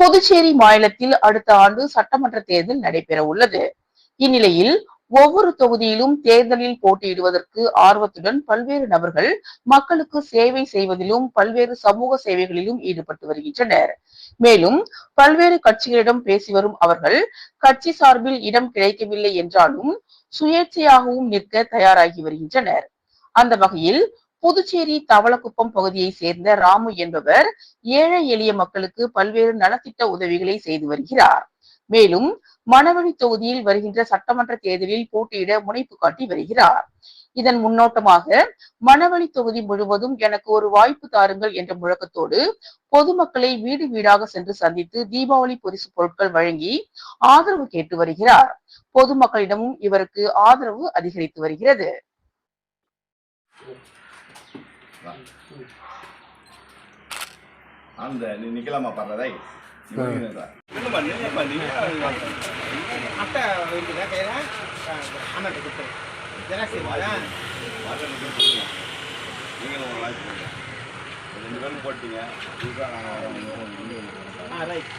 புதுச்சேரி மாநிலத்தில் அடுத்த ஆண்டு சட்டமன்ற தேர்தல் நடைபெற உள்ளது. இந்நிலையில் ஒவ்வொரு தொகுதியிலும் தேர்தலில் போட்டியிடுவதற்கு ஆர்வத்துடன் பல்வேறு நபர்கள் மக்களுக்கு சேவை செய்வதிலும் பல்வேறு சமூக சேவைகளிலும் ஈடுபட்டு வருகின்றனர். மேலும் பல்வேறு கட்சிகளிடம் பேசி வரும் அவர்கள் கட்சி சார்பில் இடம் கிடைக்கவில்லை என்றாலும் சுயேட்சையாகவும் நிற்க தயாராகி வருகின்றனர். அந்த வகையில் புதுச்சேரி தவளக்குப்பம் பகுதியை சேர்ந்த ராமு என்பவர் ஏழை எளிய மக்களுக்கு பல்வேறு நலத்திட்ட உதவிகளை செய்து வருகிறார். மேலும் மணவெளி தொகுதியில் வருகின்ற சட்டமன்ற தேர்தலில் போட்டியிட முனைப்பு காட்டி வருகிறார். இதன் முன்னோட்டமாக மணவெளி தொகுதி முழுவதும் எனக்கு ஒரு வாய்ப்பு தாருங்கள் என்ற முழக்கத்தோடு பொதுமக்களை வீடு வீடாக சென்று சந்தித்து தீபாவளி பரிசு பொருட்கள் வழங்கி ஆதரவு கேட்டு வருகிறார். பொதுமக்களிடமும் இவருக்கு ஆதரவு அதிகரித்து வருகிறது. அந்த நிக்கலாமா பண்றதை அட்டை இருக்குதா கையில அண்ணாட்ட கொடுத்து ஜெராக்ஸ் நீங்களும் ஒரு வாய்ப்பு 2 பேரும் போட்டீங்க. ரைட்